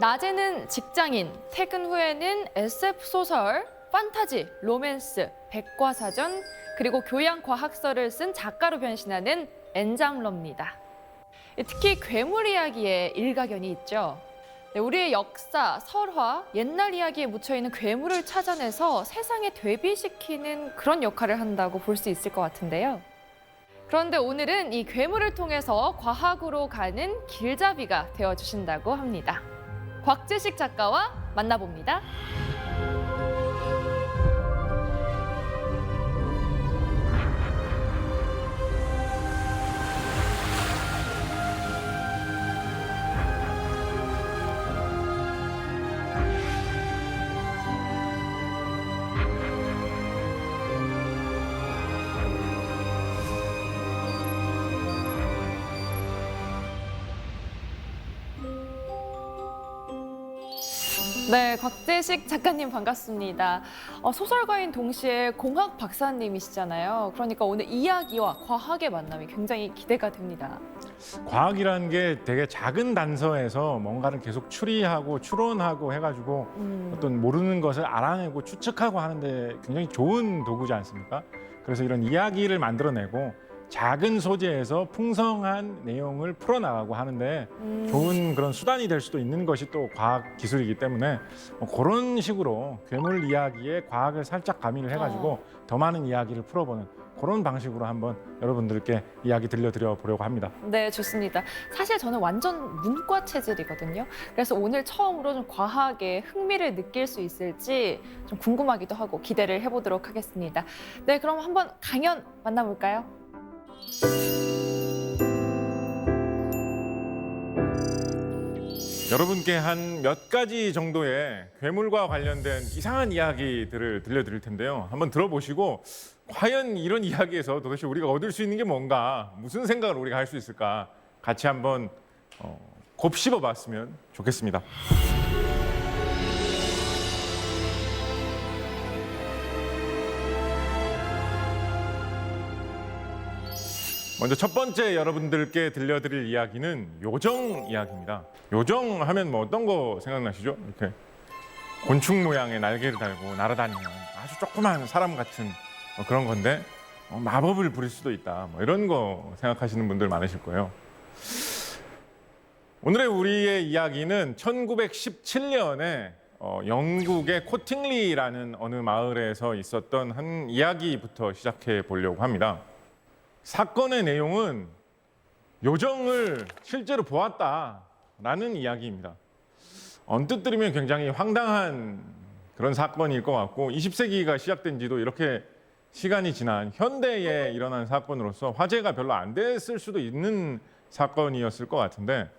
낮에는 직장인, 퇴근 후에는 SF 소설, 판타지, 로맨스, 백과사전, 그리고 교양 과학서를 쓴 작가로 변신하는 엔잠러입니다. 특히 괴물 이야기에 일가견이 있죠. 우리의 역사, 설화, 옛날 이야기에 묻혀있는 괴물을 찾아내서 세상에 대비시키는 그런 역할을 한다고 볼 수 있을 것 같은데요. 그런데 오늘은 이 괴물을 통해서 과학으로 가는 길잡이가 되어주신다고 합니다. 곽재식 작가와 만나봅니다. 네, 곽재식 작가님 반갑습니다. 소설가인 동시에 공학 박사님이시잖아요. 그러니까 오늘 이야기와 과학의 만남이 굉장히 기대가 됩니다. 과학이라는 게 되게 작은 단서에서 뭔가를 계속 추리하고 추론하고 해가지고 어떤 모르는 것을 알아내고 추측하고 하는데 굉장히 좋은 도구지 않습니까? 그래서 이런 이야기를 만들어내고 작은 소재에서 풍성한 내용을 풀어나가고 하는데 좋은 그런 수단이 될 수도 있는 것이 또 과학 기술이기 때문에 그런 식으로 괴물 이야기에 과학을 살짝 가미를 해가지고 더 많은 이야기를 풀어보는 그런 방식으로 한번 여러분들께 이야기 들려드려 보려고 합니다. 네, 좋습니다. 사실 저는 완전 문과 체질이거든요. 그래서 오늘 처음으로 좀 과학에 흥미를 느낄 수 있을지 좀 궁금하기도 하고 기대를 해보도록 하겠습니다. 네, 그럼 한번 강연 만나볼까요? 여러분께 한 몇 가지 정도의 괴물과 관련된 이상한 이야기들을 들려드릴 텐데요. 한번 들어보시고 과연 이런 이야기에서 도대체 우리가 얻을 수 있는 게 뭔가, 무슨 생각을 우리가 할 수 있을까 같이 한번 곱씹어 봤으면 좋겠습니다. 먼저 첫 번째 여러분들께 들려드릴 이야기는 요정 이야기입니다. 요정 하면 뭐 어떤 거 생각나시죠? 이렇게 곤충 모양의 날개를 달고 날아다니는 아주 조그만 사람 같은 그런 건데 마법을 부릴 수도 있다. 뭐 이런 거 생각하시는 분들 많으실 거예요. 오늘의 우리의 이야기는 1917년에 영국의 코팅리라는 어느 마을에서 있었던 한 이야기부터 시작해 보려고 합니다. 사건의 내용은 요정을 실제로 보았다라는 이야기입니다. 언뜻 들으면 굉장히 황당한 그런 사건일 것 같고 20세기가 시작된 지도 이렇게 시간이 지난 현대에 일어난 사건으로서 화제가 별로 안 됐을 수도 있는 사건이었을 것 같은데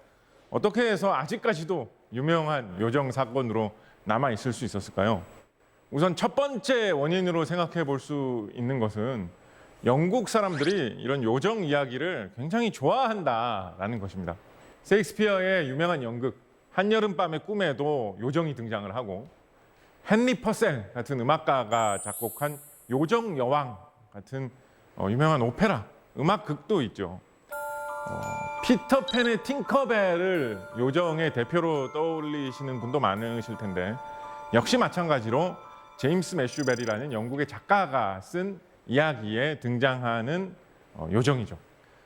어떻게 해서 아직까지도 유명한 요정 사건으로 남아있을 수 있었을까요? 우선 첫 번째 원인으로 생각해 볼 수 있는 것은 영국 사람들이 이런 요정 이야기를 굉장히 좋아한다라는 것입니다. 셰익스피어의 유명한 연극 한여름밤의 꿈에도 요정이 등장을 하고 헨리 퍼셀 같은 음악가가 작곡한 요정 여왕 같은 유명한 오페라, 음악극도 있죠. 피터팬의 팅커벨을 요정의 대표로 떠올리시는 분도 많으실 텐데 역시 마찬가지로 제임스 매슈벨이라는 영국의 작가가 쓴 이야기에 등장하는 요정이죠.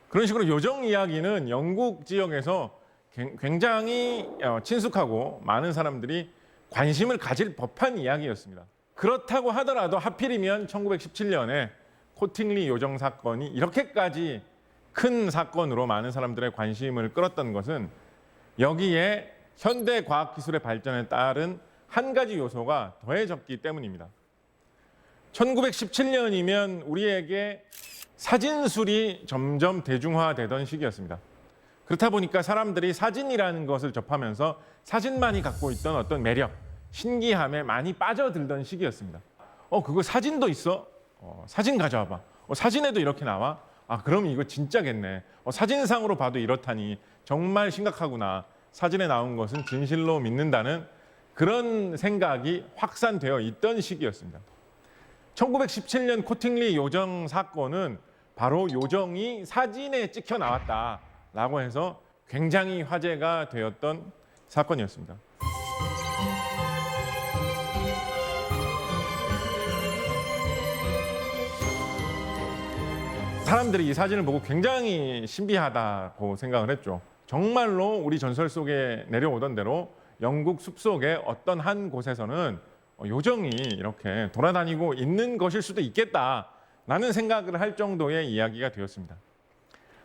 그런 식으로 요정 이야기는 영국 지역에서 굉장히 친숙하고 많은 사람들이 관심을 가질 법한 이야기였습니다. 그렇다고 하더라도 하필이면 1917년에 코팅리 요정 사건이 이렇게까지 큰 사건으로 많은 사람들의 관심을 끌었던 것은 여기에 현대 과학기술의 발전에 따른 한 가지 요소가 더해졌기 때문입니다. 1917년이면 우리에게 사진술이 점점 대중화되던 시기였습니다. 그렇다 보니까 사람들이 사진이라는 것을 접하면서 사진만이 갖고 있던 어떤 매력, 신기함에 많이 빠져들던 시기였습니다. 그거 사진도 있어? 사진 가져와봐. 사진에도 이렇게 나와? 그럼 이거 진짜겠네. 사진상으로 봐도 이렇다니 정말 심각하구나. 사진에 나온 것은 진실로 믿는다는 그런 생각이 확산되어 있던 시기였습니다. 1917년 코팅리 요정 사건은 바로 요정이 사진에 찍혀 나왔다라고 해서 굉장히 화제가 되었던 사건이었습니다. 사람들이 이 사진을 보고 굉장히 신비하다고 생각을 했죠. 정말로 우리 전설 속에 내려오던 대로 영국 숲속의 어떤 한 곳에서는 요정이 이렇게 돌아다니고 있는 것일 수도 있겠다라는 생각을 할 정도의 이야기가 되었습니다.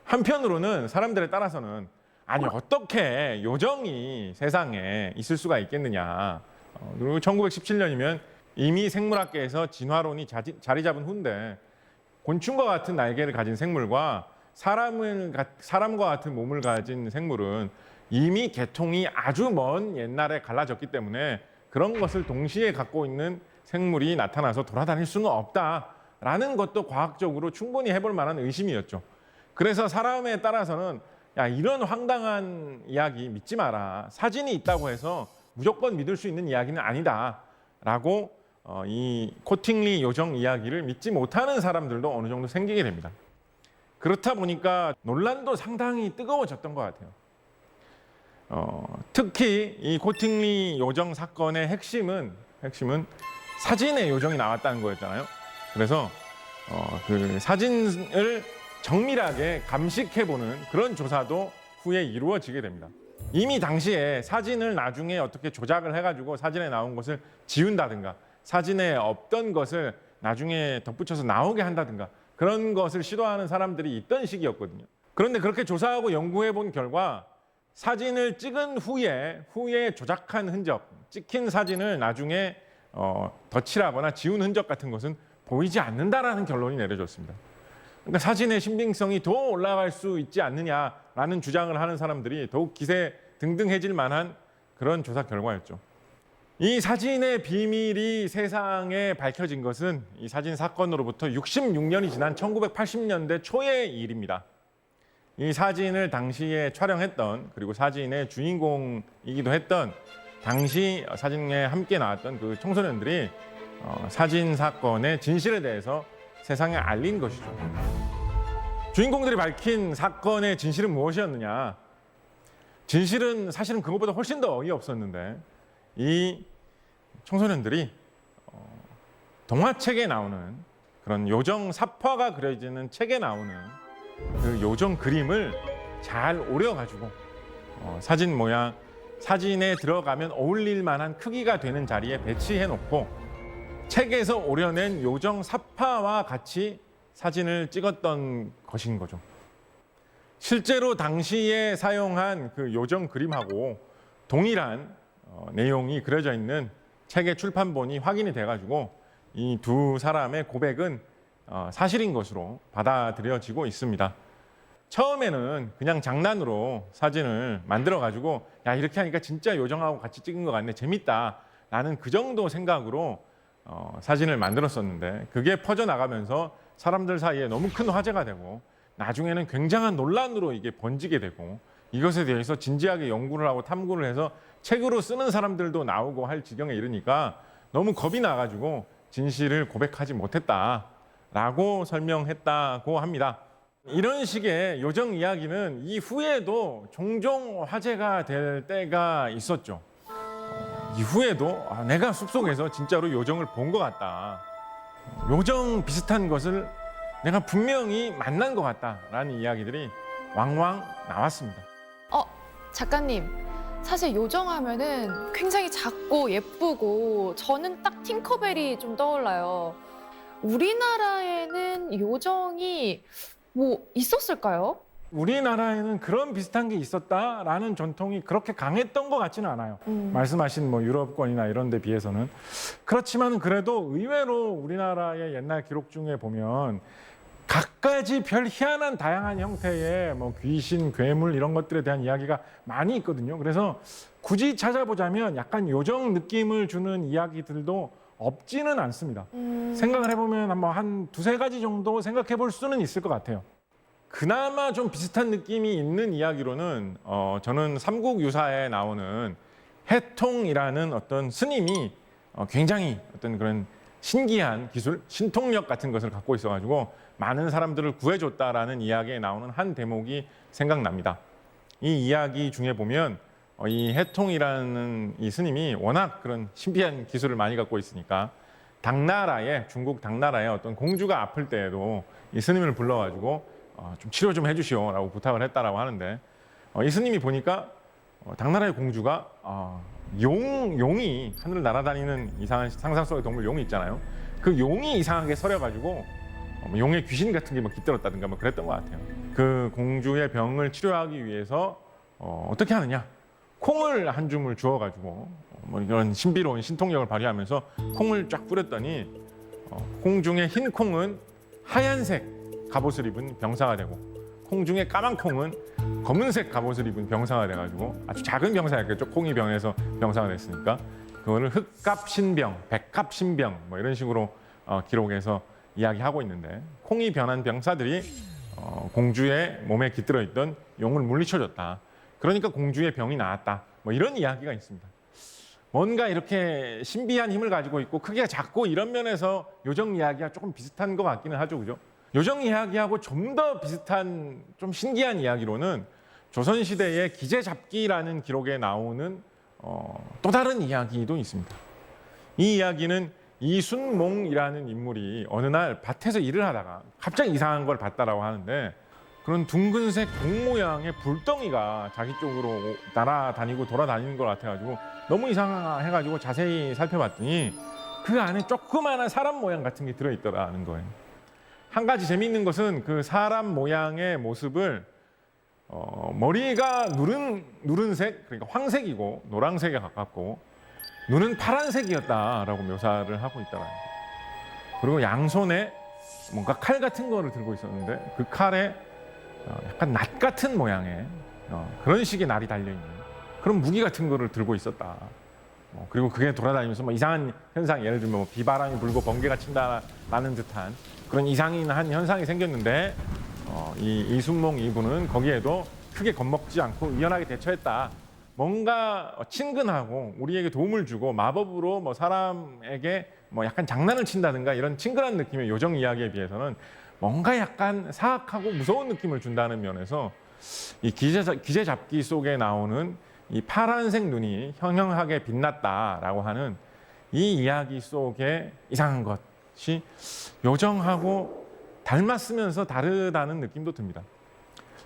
한편으로는 사람들에 따라서는 아니 어떻게 요정이 세상에 있을 수가 있겠느냐. 그리고 1917년이면 이미 생물학계에서 진화론이 자리 잡은 후인데 곤충과 같은 날개를 가진 생물과 사람과 같은 몸을 가진 생물은 이미 계통이 아주 먼 옛날에 갈라졌기 때문에 그런 것을 동시에 갖고 있는 생물이 나타나서 돌아다닐 수는 없다라는 것도 과학적으로 충분히 해볼 만한 의심이었죠. 그래서 사람에 따라서는 야, 이런 황당한 이야기 믿지 마라. 사진이 있다고 해서 무조건 믿을 수 있는 이야기는 아니다라고 이 코팅리 요정 이야기를 믿지 못하는 사람들도 어느 정도 생기게 됩니다. 그렇다 보니까 논란도 상당히 뜨거워졌던 것 같아요. 특히 이 코팅리 요정 사건의 핵심은 사진의 요정이 나왔다는 거였잖아요. 그래서 그 사진을 정밀하게 감식해보는 그런 조사도 후에 이루어지게 됩니다. 이미 당시에 사진을 나중에 어떻게 조작을 해가지고 사진에 나온 것을 지운다든가 사진에 없던 것을 나중에 덧붙여서 나오게 한다든가 그런 것을 시도하는 사람들이 있던 시기였거든요. 그런데 그렇게 조사하고 연구해 본 결과 사진을 찍은 후에 조작한 흔적, 찍힌 사진을 나중에 덧칠하거나 지운 흔적 같은 것은 보이지 않는다라는 결론이 내려졌습니다. 그러니까 사진의 신빙성이 더 올라갈 수 있지 않느냐라는 주장을 하는 사람들이 더욱 기세 등등해질 만한 그런 조사 결과였죠. 이 사진의 비밀이 세상에 밝혀진 것은 이 사진 사건으로부터 66년이 지난 1980년대 초의 일입니다. 이 사진을 당시에 촬영했던 그리고 사진의 주인공이기도 했던 당시 사진에 함께 나왔던 그 청소년들이 사진 사건의 진실에 대해서 세상에 알린 것이죠. 주인공들이 밝힌 사건의 진실은 무엇이었느냐? 진실은 사실은 그것보다 훨씬 더 어이없었는데 이 청소년들이 동화책에 나오는 그런 요정 사파가 그려지는 책에 나오는 그 요정 그림을 잘 오려가지고 사진 모양, 사진에 들어가면 어울릴 만한 크기가 되는 자리에 배치해 놓고 책에서 오려낸 요정 사파와 같이 사진을 찍었던 것인 거죠. 실제로 당시에 사용한 그 요정 그림하고 동일한 내용이 그려져 있는 책의 출판본이 확인이 돼가지고 이 두 사람의 고백은 사실인 것으로 받아들여지고 있습니다. 처음에는 그냥 장난으로 사진을 만들어가지고 야 이렇게 하니까 진짜 요정하고 같이 찍은 것 같네, 재밌다라는 그 정도 생각으로 사진을 만들었었는데 그게 퍼져나가면서 사람들 사이에 너무 큰 화제가 되고 나중에는 굉장한 논란으로 이게 번지게 되고 이것에 대해서 진지하게 연구를 하고 탐구를 해서 책으로 쓰는 사람들도 나오고 할 지경에 이르니까 너무 겁이 나가지고 진실을 고백하지 못했다라고 설명했다고 합니다. 이런 식의 요정 이야기는 이후에도 종종 화제가 될 때가 있었죠. 이후에도 내가 숲속에서 진짜로 요정을 본 것 같다. 요정 비슷한 것을 내가 분명히 만난 것 같다라는 이야기들이 왕왕 나왔습니다. 작가님, 사실 요정하면은 굉장히 작고 예쁘고 저는 딱 팅커벨이 좀 떠올라요. 우리나라에는 요정이 뭐 있었을까요? 우리나라에는 그런 비슷한 게 있었다라는 전통이 그렇게 강했던 것 같지는 않아요. 말씀하신 뭐 유럽권이나 이런 데 비해서는. 그렇지만 그래도 의외로 우리나라의 옛날 기록 중에 보면 갖가지 별 희한한 다양한 형태의 뭐 귀신, 괴물 이런 것들에 대한 이야기가 많이 있거든요. 그래서 굳이 찾아보자면 약간 요정 느낌을 주는 이야기들도 없지는 않습니다. 생각을 해보면 한 두세 가지 정도 생각해 볼 수는 있을 것 같아요. 그나마 좀 비슷한 느낌이 있는 이야기로는 저는 삼국유사에 나오는 해통이라는 어떤 스님이 굉장히 어떤 그런 신기한 기술, 신통력 같은 것을 갖고 있어가지고 많은 사람들을 구해줬다라는 이야기에 나오는 한 대목이 생각납니다. 이 이야기 중에 보면 이 해통이라는 이 스님이 워낙 그런 신비한 기술을 많이 갖고 있으니까 중국 당나라의 어떤 공주가 아플 때에도 이 스님을 불러가지고 좀 치료 좀 해주시오라고 부탁을 했다라고 하는데 이 스님이 보니까 당나라의 공주가 용이 하늘을 날아다니는 이상한 상상 속의 동물 용이 있잖아요. 그 용이 이상하게 서려가지고 용의 귀신 같은 게 뭐 깃들었다든가 뭐 그랬던 것 같아요. 그 공주의 병을 치료하기 위해서 어떻게 하느냐? 콩을 한 줌을 주워가지고 뭐 이런 신비로운 신통력을 발휘하면서 콩을 쫙 뿌렸더니 콩 중에 흰 콩은 하얀색 갑옷을 입은 병사가 되고 콩 중에 까만 콩은 검은색 갑옷을 입은 병사가 돼가지고 아주 작은 병사였겠죠. 콩이 병에서 병사가 됐으니까 그거를 흑갑신병, 백갑신병 뭐 이런 식으로 기록해서 이야기하고 있는데 콩이 변한 병사들이 공주의 몸에 깃들어 있던 용을 물리쳐줬다. 그러니까 공주의 병이 나았다. 뭐 이런 이야기가 있습니다. 뭔가 이렇게 신비한 힘을 가지고 있고 크기가 작고 이런 면에서 요정 이야기가 조금 비슷한 것 같기는 하죠, 그죠? 요정 이야기하고 좀 더 비슷한 좀 신기한 이야기로는 조선시대의 기재잡기라는 기록에 나오는 또 다른 이야기도 있습니다. 이 이야기는 이순몽이라는 인물이 어느 날 밭에서 일을 하다가 갑자기 이상한 걸 봤다라고 하는데 그런 둥근색 공 모양의 불덩이가 자기 쪽으로 날아다니고 돌아다니는 것 같아가지고 너무 이상해가지고 자세히 살펴봤더니 그 안에 조그마한 사람 모양 같은 게 들어있더라는 거예요. 한 가지 재미있는 것은 그 사람 모양의 모습을 머리가 누른색, 그러니까 황색이고 노란색에 가깝고 눈은 파란색이었다라고 묘사를 하고 있더라고요. 그리고 양손에 뭔가 칼 같은 거를 들고 있었는데 그 칼에 약간 낫 같은 모양의 그런 식의 날이 달려있는 그런 무기 같은 거를 들고 있었다. 그리고 그게 돌아다니면서 뭐 이상한 현상, 예를 들면 뭐 비바람이 불고 번개가 친다라는 듯한 그런 이상한 현상이 생겼는데 이순몽 이분은 거기에도 크게 겁먹지 않고 유연하게 대처했다. 뭔가 친근하고 우리에게 도움을 주고 마법으로 뭐 사람에게 뭐 약간 장난을 친다든가 이런 친근한 느낌의 요정 이야기에 비해서는 뭔가 약간 사악하고 무서운 느낌을 준다는 면에서 이 기재잡기 속에 나오는 이 파란색 눈이 형형하게 빛났다라고 하는 이 이야기 속에 이상한 것이 요정하고 닮았으면서 다르다는 느낌도 듭니다.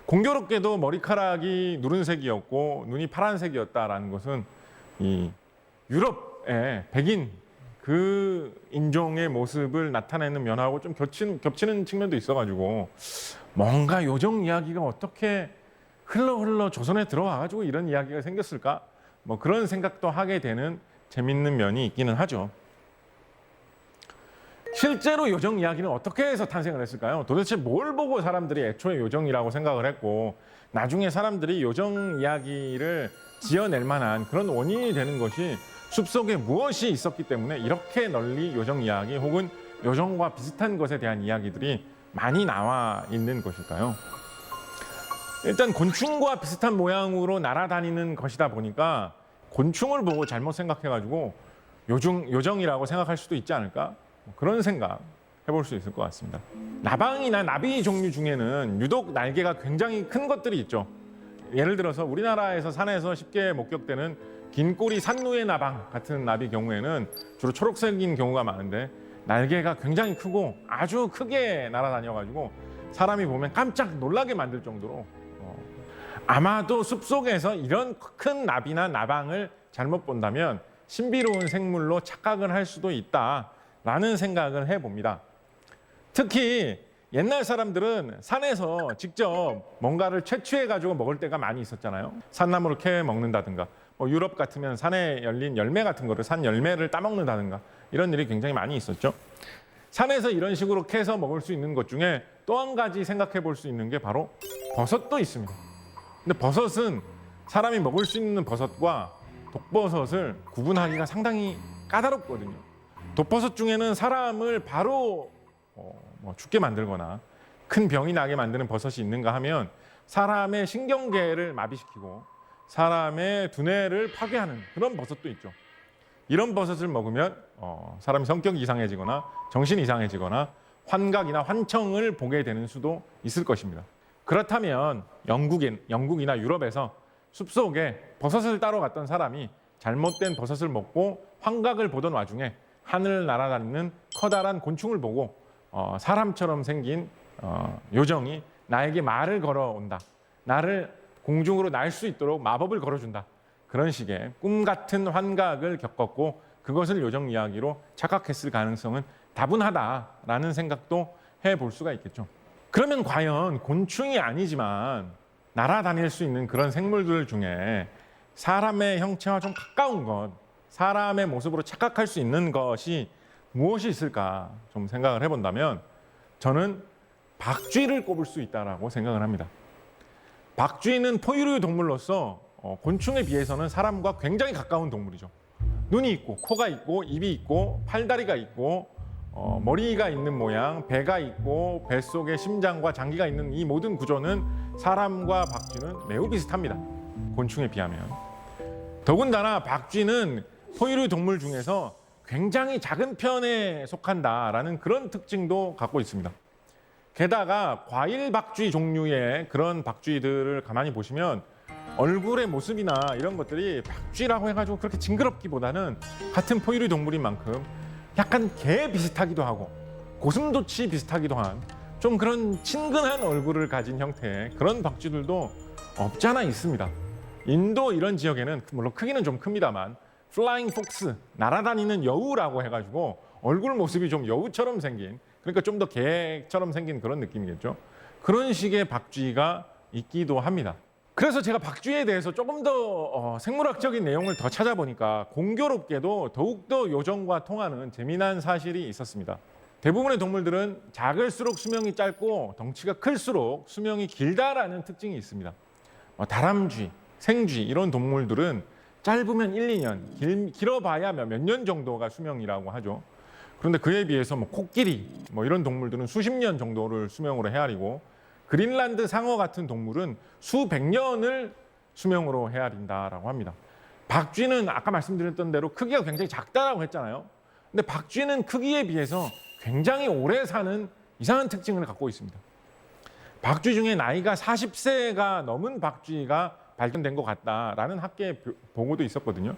공교롭게도 머리카락이 누른색이었고 눈이 파란색이었다라는 것은 이 유럽의 백인 그 인종의 모습을 나타내는 면하고 좀 겹치는 측면도 있어가지고 뭔가 요정 이야기가 어떻게 흘러 조선에 들어와가지고 이런 이야기가 생겼을까? 뭐 그런 생각도 하게 되는 재밌는 면이 있기는 하죠. 실제로 요정 이야기는 어떻게 해서 탄생을 했을까요? 도대체 뭘 보고 사람들이 애초에 요정이라고 생각을 했고 나중에 사람들이 요정 이야기를 지어낼 만한 그런 원인이 되는 것이 숲속에 무엇이 있었기 때문에 이렇게 널리 요정 이야기 혹은 요정과 비슷한 것에 대한 이야기들이 많이 나와 있는 것일까요? 일단 곤충과 비슷한 모양으로 날아다니는 것이다 보니까 곤충을 보고 잘못 생각해가지고 요정이라고 생각할 수도 있지 않을까? 그런 생각 해볼 수 있을 것 같습니다. 나방이나 나비 종류 중에는 유독 날개가 굉장히 큰 것들이 있죠. 예를 들어서 우리나라에서 산에서 쉽게 목격되는 긴 꼬리 산누에 나방 같은 나비 경우에는 주로 초록색인 경우가 많은데 날개가 굉장히 크고 아주 크게 날아다녀가지고 사람이 보면 깜짝 놀라게 만들 정도로 아마도 숲속에서 이런 큰 나비나 나방을 잘못 본다면 신비로운 생물로 착각을 할 수도 있다라는 생각을 해봅니다. 특히 옛날 사람들은 산에서 직접 뭔가를 채취해가지고 먹을 때가 많이 있었잖아요. 산나물을 캐 먹는다든가 유럽 같으면 산에 열린 열매 같은 거를 산 열매를 따먹는다든가 이런 일이 굉장히 많이 있었죠. 산에서 이런 식으로 캐서 먹을 수 있는 것 중에 또 한 가지 생각해 볼 수 있는 게 바로 버섯도 있습니다. 근데 버섯은 사람이 먹을 수 있는 버섯과 독버섯을 구분하기가 상당히 까다롭거든요. 독버섯 중에는 사람을 바로 죽게 만들거나 큰 병이 나게 만드는 버섯이 있는가 하면 사람의 신경계를 마비시키고 사람의 두뇌를 파괴하는 그런 버섯도 있죠. 이런 버섯을 먹으면 사람이 성격이 이상해지거나 정신이 이상해지거나 환각이나 환청을 보게 되는 수도 있을 것입니다. 그렇다면 영국이나 유럽에서 숲속에 버섯을 따러 갔던 사람이 잘못된 버섯을 먹고 환각을 보던 와중에 하늘을 날아다니는 커다란 곤충을 보고 사람처럼 생긴 요정이 나에게 말을 걸어온다. 나를 공중으로 날 수 있도록 마법을 걸어준다. 그런 식의 꿈 같은 환각을 겪었고 그것을 요정 이야기로 착각했을 가능성은 다분하다라는 생각도 해볼 수가 있겠죠. 그러면 과연 곤충이 아니지만 날아다닐 수 있는 그런 생물들 중에 사람의 형체와 좀 가까운 것, 사람의 모습으로 착각할 수 있는 것이 무엇이 있을까 좀 생각을 해본다면 저는 박쥐를 꼽을 수 있다고 생각을 합니다. 박쥐는 포유류 동물로서 곤충에 비해서는 사람과 굉장히 가까운 동물이죠. 눈이 있고 코가 있고 입이 있고 팔다리가 있고 머리가 있는 모양, 배가 있고 뱃속에 심장과 장기가 있는 이 모든 구조는 사람과 박쥐는 매우 비슷합니다. 곤충에 비하면. 더군다나 박쥐는 포유류 동물 중에서 굉장히 작은 편에 속한다라는 그런 특징도 갖고 있습니다. 게다가 과일 박쥐 종류의 그런 박쥐들을 가만히 보시면 얼굴의 모습이나 이런 것들이 박쥐라고 해가지고 그렇게 징그럽기보다는 같은 포유류 동물인 만큼 약간 개 비슷하기도 하고 고슴도치 비슷하기도 한 좀 그런 친근한 얼굴을 가진 형태의 그런 박쥐들도 없지 않아 있습니다. 인도 이런 지역에는 물론 크기는 좀 큽니다만 플라잉 폭스, 날아다니는 여우라고 해가지고 얼굴 모습이 좀 여우처럼 생긴, 그러니까 좀 더 개처럼 생긴 그런 느낌이겠죠. 그런 식의 박쥐가 있기도 합니다. 그래서 제가 박쥐에 대해서 조금 더 생물학적인 내용을 더 찾아보니까 공교롭게도 더욱더 요정과 통하는 재미난 사실이 있었습니다. 대부분의 동물들은 작을수록 수명이 짧고 덩치가 클수록 수명이 길다라는 특징이 있습니다. 다람쥐, 생쥐 이런 동물들은 짧으면 1, 2년, 길어봐야 몇 년 정도가 수명이라고 하죠. 그런데 그에 비해서 코끼리 이런 동물들은 수십 년 정도를 수명으로 헤아리고 그린란드 상어 같은 동물은 수백 년을 수명으로 헤아린다라고 합니다. 박쥐는 아까 말씀드렸던 대로 크기가 굉장히 작다라고 했잖아요. 근데 박쥐는 크기에 비해서 굉장히 오래 사는 이상한 특징을 갖고 있습니다. 박쥐 중에 나이가 40세가 넘은 박쥐가 발견된 것 같다라는 학계 보고도 있었거든요.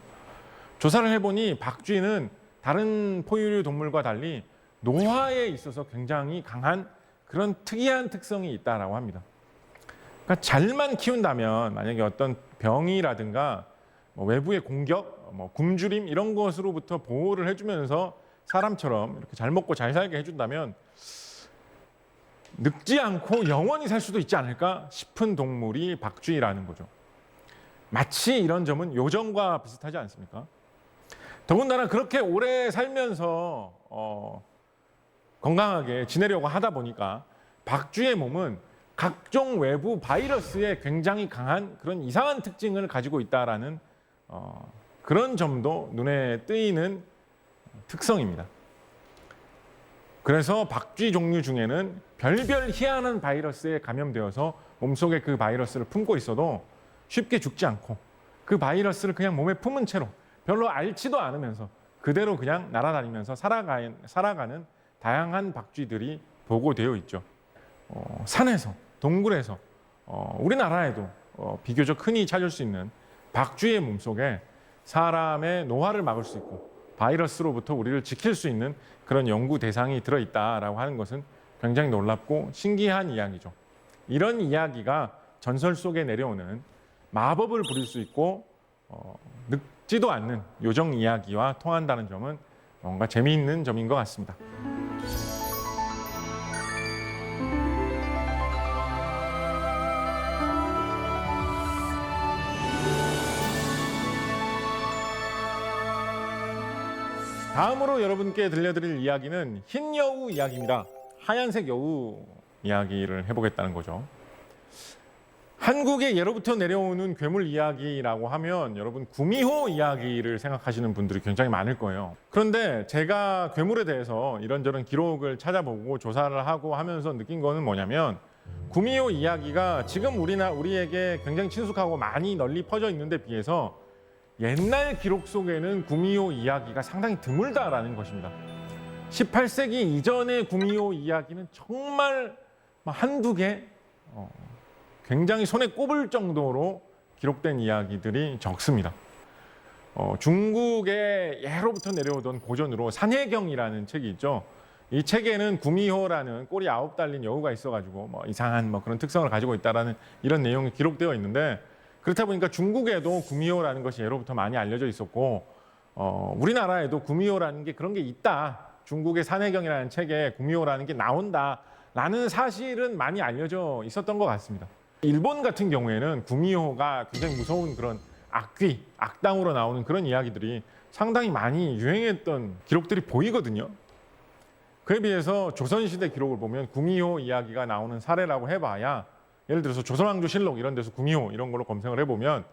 조사를 해보니 박쥐는 다른 포유류 동물과 달리 노화에 있어서 굉장히 강한 그런 특이한 특성이 있다라고 합니다. 그러니까 잘만 키운다면 만약에 어떤 병이라든가 외부의 공격, 굶주림 이런 것으로부터 보호를 해주면서 사람처럼 이렇게 잘 먹고 잘 살게 해준다면 늙지 않고 영원히 살 수도 있지 않을까 싶은 동물이 박쥐라는 거죠. 마치 이런 점은 요정과 비슷하지 않습니까? 더군다나 그렇게 오래 살면서 건강하게 지내려고 하다 보니까 박쥐의 몸은 각종 외부 바이러스에 굉장히 강한 그런 이상한 특징을 가지고 있다라는 그런 점도 눈에 띄는 특성입니다. 그래서 박쥐 종류 중에는 별별 희한한 바이러스에 감염되어서 몸속에 그 바이러스를 품고 있어도 쉽게 죽지 않고 그 바이러스를 그냥 몸에 품은 채로 별로 앓지도 않으면서 그대로 그냥 날아다니면서 살아가는 다양한 박쥐들이 보고되어 있죠. 산에서, 동굴에서, 우리나라에도 비교적 흔히 찾을 수 있는 박쥐의 몸속에 사람의 노화를 막을 수 있고 바이러스로부터 우리를 지킬 수 있는 그런 연구 대상이 들어있다라고 하는 것은 굉장히 놀랍고 신기한 이야기죠. 이런 이야기가 전설 속에 내려오는 마법을 부릴 수 있고 늙지도 않는 요정 이야기와 통한다는 점은 뭔가 재미있는 점인 것 같습니다. 다음으로 여러분께 들려드릴 이야기는 흰 여우 이야기입니다. 하얀색 여우 이야기를 해보겠다는 거죠. 한국에 예로부터 내려오는 괴물 이야기라고 하면 여러분 구미호 이야기를 생각하시는 분들이 굉장히 많을 거예요. 그런데 제가 괴물에 대해서 이런저런 기록을 찾아보고 조사를 하고 하면서 느낀 거는 뭐냐면 구미호 이야기가 지금 우리에게 굉장히 친숙하고 많이 널리 퍼져 있는데 비해서 옛날 기록 속에는 구미호 이야기가 상당히 드물다라는 것입니다. 18세기 이전의 구미호 이야기는 정말 한두 개 굉장히 손에 꼽을 정도로 기록된 이야기들이 적습니다. 중국의 예로부터 내려오던 고전으로 산해경이라는 책이 있죠. 이 책에는 구미호라는 꼬리 9 달린 여우가 있어가지고 뭐 이상한 뭐 그런 특성을 가지고 있다라는 이런 내용이 기록되어 있는데, 그렇다 보니까 중국에도 구미호라는 것이 예로부터 많이 알려져 있었고, 우리나라에도 구미호라는 게 그런 게 있다. 중국의 산해경이라는 책에 구미호라는 게 나온다라는 사실은 많이 알려져 있었던 것 같습니다. 일본 같은 경우에는 구미호가 굉장히 무서운 그런 악귀, 악당으로 나오는 그런 이야기들이 상당히 많이 유행했던 기록들이 보이거든요. 그에 비해서 조선시대 기록을 보면 구미호 이야기가 나오는 사례라고 해봐야, 예를 들어서 조선왕조실록 이런 데서 구미호 이런 걸로 검색을 해보면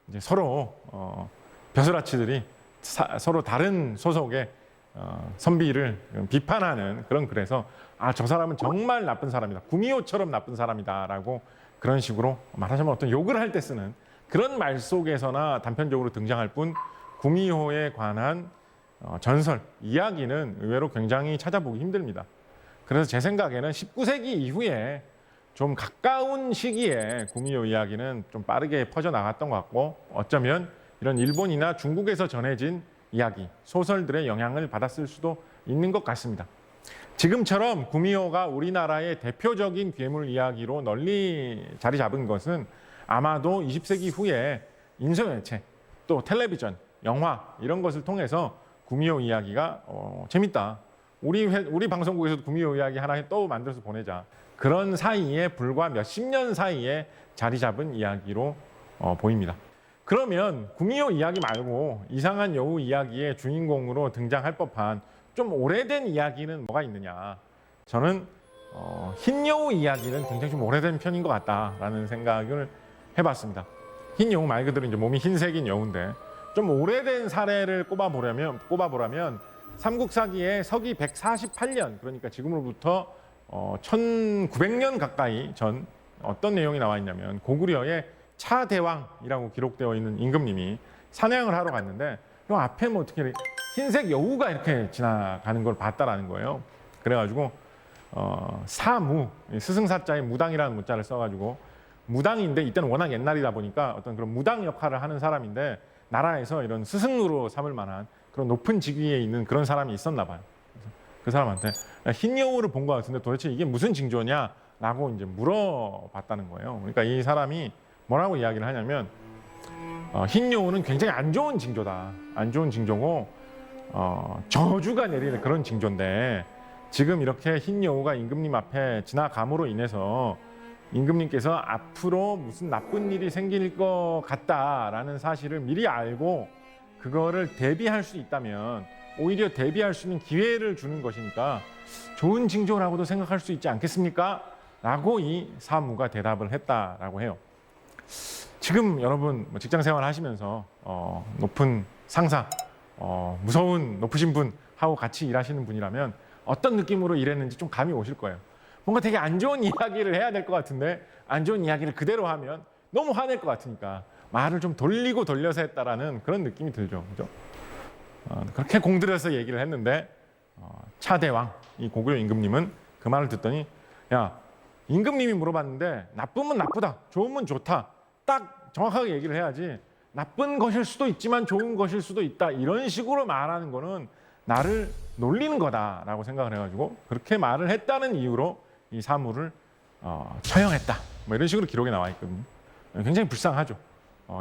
이제 서로 벼슬아치들이 서로 다른 소속의 선비를 비판하는 그런 글에서 저 사람은 정말 나쁜 사람이다, 구미호처럼 나쁜 사람이다라고 그런 식으로 말하자면 어떤 욕을 할 때 쓰는 그런 말 속에서나 단편적으로 등장할 뿐, 구미호에 관한 전설, 이야기는 의외로 굉장히 찾아보기 힘듭니다. 그래서 제 생각에는 19세기 이후에 좀 가까운 시기에 구미호 이야기는 좀 빠르게 퍼져나갔던 것 같고, 어쩌면 이런 일본이나 중국에서 전해진 이야기, 소설들의 영향을 받았을 수도 있는 것 같습니다. 지금처럼 구미호가 우리나라의 대표적인 괴물 이야기로 널리 자리 잡은 것은 아마도 20세기 후에 인쇄매체, 또 텔레비전, 영화 이런 것을 통해서 구미호 이야기가 재밌다, 우리 방송국에서도 구미호 이야기 하나 또 만들어서 보내자, 그런 사이에 불과 몇십 년 사이에 자리 잡은 이야기로 보입니다. 그러면 구미호 이야기 말고 이상한 여우 이야기의 주인공으로 등장할 법한 좀 오래된 이야기는 뭐가 있느냐. 저는 흰 여우 이야기는 굉장히 좀 오래된 편인 것 같다라는 생각을 해봤습니다. 흰 여우 말 그대로 이제 몸이 흰색인 여우인데, 좀 오래된 사례를 꼽아보라면 삼국사기의 서기 148년, 그러니까 지금으로부터 1900년 가까이 전 어떤 내용이 나와 있냐면, 고구려의 차대왕이라고 기록되어 있는 임금님이 사냥을 하러 갔는데 요 앞에 뭐 어떻게 흰색 여우가 이렇게 지나가는 걸 봤다라는 거예요. 그래가지고 사무, 스승사자에 무당이라는 무자를 써가지고, 무당인데 이때는 워낙 옛날이다 보니까 어떤 그런 무당 역할을 하는 사람인데, 나라에서 이런 스승으로 삼을 만한 그런 높은 직위에 있는 그런 사람이 있었나 봐요. 그래서 그 사람한테 흰 여우를 본 것 같은데 도대체 이게 무슨 징조냐라고 이제 물어봤다는 거예요. 그러니까 이 사람이 뭐라고 이야기를 하냐면, 흰 여우는 굉장히 안 좋은 징조다, 안 좋은 징조고 저주가 내리는 그런 징조인데, 지금 이렇게 흰 여우가 임금님 앞에 지나감으로 인해서 임금님께서 앞으로 무슨 나쁜 일이 생길 것 같다라는 사실을 미리 알고 그거를 대비할 수 있다면 오히려 대비할 수 있는 기회를 주는 것이니까 좋은 징조라고도 생각할 수 있지 않겠습니까? 라고 이 사무가 대답을 했다라고 해요. 지금 여러분 직장 생활 하시면서 높은 상사, 무서운 높으신 분하고 같이 일하시는 분이라면 어떤 느낌으로 일했는지 좀 감이 오실 거예요. 뭔가 되게 안 좋은 이야기를 해야 될 것 같은데 안 좋은 이야기를 그대로 하면 너무 화낼 것 같으니까 말을 좀 돌리고 돌려서 했다라는 그런 느낌이 들죠. 그죠? 그렇게 공들여서 얘기를 했는데 차대왕, 이 고구려 임금님은 그 말을 듣더니, 야, 임금님이 물어봤는데 나쁘면 나쁘다, 좋으면 좋다, 딱 정확하게 얘기를 해야지 나쁜 것일 수도 있지만 좋은 것일 수도 있다 이런 식으로 말하는 거는 나를 놀리는 거다라고 생각을 해가지고 그렇게 말을 했다는 이유로 이 사무를 처형했다, 뭐 이런 식으로 기록에 나와 있거든요. 굉장히 불쌍하죠.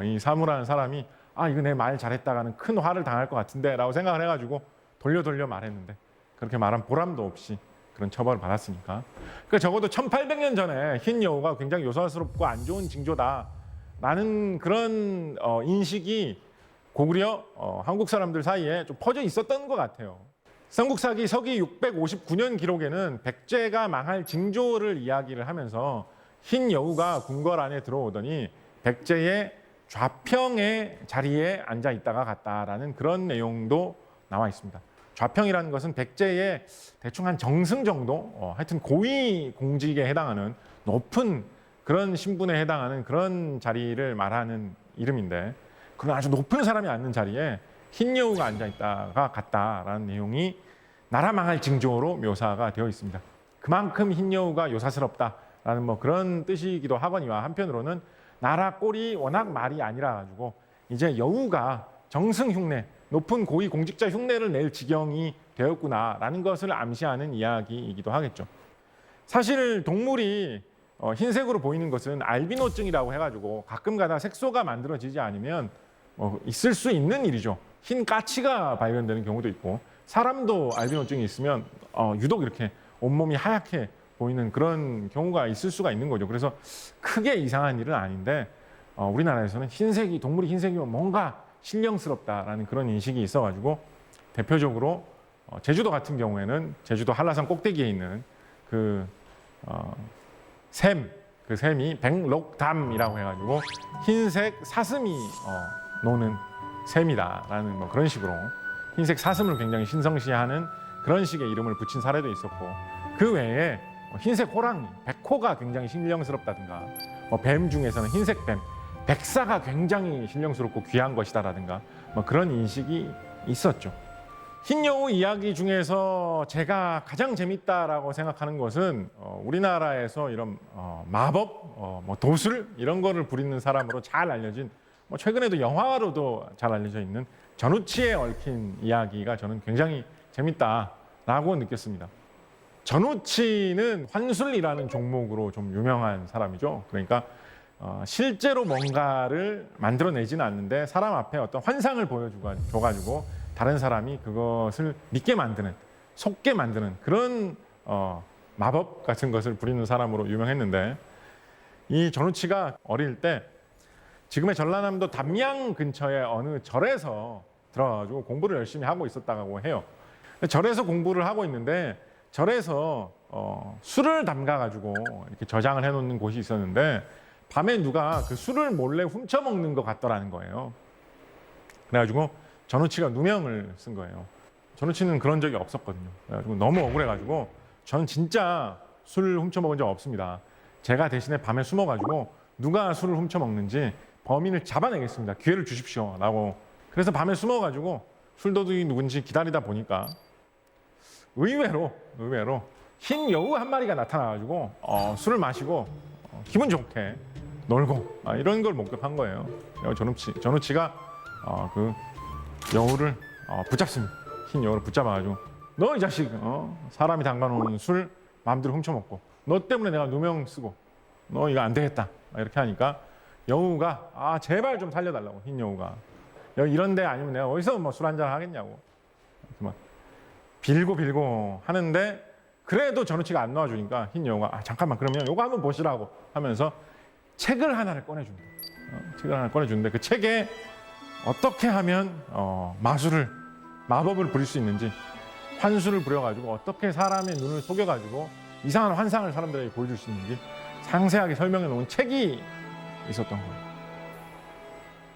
이 사무라는 사람이 이거 내 말 잘했다가는 큰 화를 당할 것 같은데 라고 생각을 해가지고 돌려 말했는데 그렇게 말한 보람도 없이 그런 처벌을 받았으니까. 그러니까 적어도 1800년 전에 흰 여우가 굉장히 요사스럽고 안 좋은 징조다라는 그런 인식이 고구려 한국 사람들 사이에 좀 퍼져 있었던 것 같아요. 삼국사기 서기 659년 기록에는 백제가 망할 징조를 이야기를 하면서 흰 여우가 궁궐 안에 들어오더니 백제의 좌평의 자리에 앉아 있다가 갔다라는 그런 내용도 나와 있습니다. 좌평이라는 것은 백제의 대충 한 정승 정도, 하여튼 고위 공직에 해당하는 높은 그런 신분에 해당하는 그런 자리를 말하는 이름인데, 그런 아주 높은 사람이 앉는 자리에 흰 여우가 앉아 있다가 갔다라는 내용이 나라 망할 징조로 묘사가 되어 있습니다. 그만큼 흰 여우가 요사스럽다라는 뭐 그런 뜻이기도 하거니와, 한편으로는 나라 꼴이 워낙 말이 아니라 가지고 이제 여우가 정승 흉내 높은 고위 공직자 흉내를 낼 지경이 되었구나라는 것을 암시하는 이야기이기도 하겠죠. 사실 동물이 흰색으로 보이는 것은 알비노증이라고 해가지고 가끔가다 색소가 만들어지지 않으면 있을 수 있는 일이죠. 흰 까치가 발견되는 경우도 있고 사람도 알비노증이 있으면 유독 이렇게 온몸이 하얗게 보이는 그런 경우가 있을 수가 있는 거죠. 그래서 크게 이상한 일은 아닌데 우리나라에서는 동물이 흰색이면 뭔가 신령스럽다라는 그런 인식이 있어가지고 대표적으로 제주도 같은 경우에는 제주도 한라산 꼭대기에 있는 그 샘이 백록담이라고 해가지고 흰색 사슴이 노는 샘이다라는 뭐 그런 식으로 흰색 사슴을 굉장히 신성시하는 그런 식의 이름을 붙인 사례도 있었고 그 외에 흰색 호랑이, 백호가 굉장히 신령스럽다든가 뱀 중에서는 흰색 뱀, 백사가 굉장히 신령스럽고 귀한 것이다라든가 그런 인식이 있었죠. 흰 여우 이야기 중에서 제가 가장 재밌다라고 생각하는 것은 우리나라에서 이런 마법, 도술 이런 거를 부리는 사람으로 잘 알려진 최근에도 영화로도 잘 알려져 있는 전우치에 얽힌 이야기가 저는 굉장히 재밌다라고 느꼈습니다. 전우치는 환술이라는 종목으로 좀 유명한 사람이죠. 그러니까 실제로 뭔가를 만들어내지는 않는데 사람 앞에 어떤 환상을 보여줘가지고 다른 사람이 그것을 믿게 만드는, 속게 만드는 그런 마법 같은 것을 부리는 사람으로 유명했는데 이 전우치가 어릴 때 지금의 전라남도 담양 근처의 어느 절에서 들어가지고 공부를 열심히 하고 있었다고 해요. 절에서 공부를 하고 있는데 절에서 술을 담가가지고 이렇게 저장을 해놓는 곳이 있었는데 밤에 누가 그 술을 몰래 훔쳐 먹는 것 같더라는 거예요. 그래가지고 전우치가 누명을 쓴 거예요. 전우치는 그런 적이 없었거든요. 그래가지고 너무 억울해가지고 저는 진짜 술 훔쳐 먹은 적 없습니다. 제가 대신에 밤에 숨어가지고 누가 술을 훔쳐 먹는지 범인을 잡아내겠습니다. 기회를 주십시오. 라고. 그래서 밤에 숨어가지고 술도둑이 누군지 기다리다 보니까 의외로 흰 여우 한 마리가 나타나가지고 술을 마시고 기분 좋게 놀고 이런 걸 목격한 거예요. 전우치가 그 여우를 붙잡습니다. 흰 여우를 붙잡아가지고 너 이 자식 사람이 담가놓은 술 마음대로 훔쳐먹고 너 때문에 내가 누명 쓰고 너 이거 안 되겠다 이렇게 하니까 여우가 제발 좀 살려달라고 흰 여우가 이런 데 아니면 내가 어디서 뭐 술 한잔 하겠냐고 이렇게 막 빌고 하는데 그래도 전우치가 안 놓아주니까 흰 여우가 잠깐만 그러면 요거 한번 보시라고 하면서 책을 하나를 꺼내줍니다. 책을 하나 꺼내주는데 그 책에 어떻게 하면 마법을 부릴 수 있는지 환술을 부려가지고 어떻게 사람의 눈을 속여가지고 이상한 환상을 사람들에게 보여줄 수 있는지 상세하게 설명해 놓은 책이 있었던 거예요.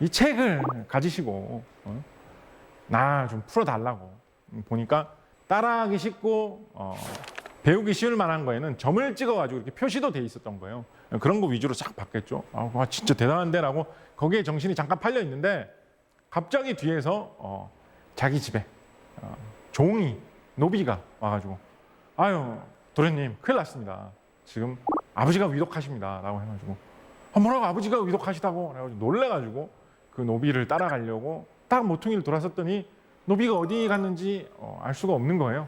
이 책을 가지시고 나 좀 풀어달라고 보니까 따라하기 쉽고 배우기 쉬울 만한 거에는 점을 찍어가지고 이렇게 표시도 돼 있었던 거예요. 그런 거 위주로 싹 봤겠죠. 진짜 대단한데라고 거기에 정신이 잠깐 팔려 있는데 갑자기 뒤에서 자기 집에 노비가 와가지고 도련님 큰일 났습니다. 지금 아버지가 위독하십니다라고 해가지고 뭐라고 아버지가 위독하시다고 그래가지고 놀래가지고 그 노비를 따라가려고 딱 모퉁이를 돌아섰더니 노비가 어디 갔는지 알 수가 없는 거예요.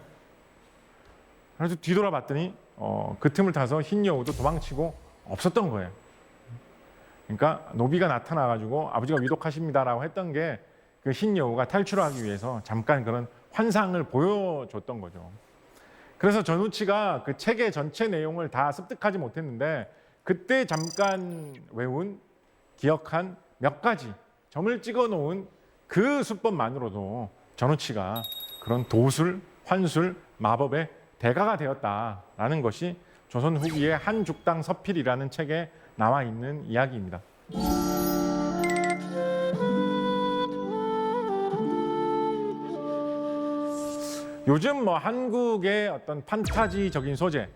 그래서 뒤돌아봤더니 그 틈을 타서 흰 여우도 도망치고 없었던 거예요. 그러니까 노비가 나타나가지고 아버지가 위독하십니다라고 했던 게 그 흰 여우가 탈출하기 위해서 잠깐 그런 환상을 보여줬던 거죠. 그래서 전우치가 그 책의 전체 내용을 다 습득하지 못했는데 그때 잠깐 기억한 몇 가지 점을 찍어 놓은 그 수법만으로도 전우치가 그런 도술, 환술, 마법의 대가가 되었다라는 것이 조선 후기의 한죽당 서필이라는 책에 나와 있는 이야기입니다. 요즘 한국의 어떤 판타지적인 소재,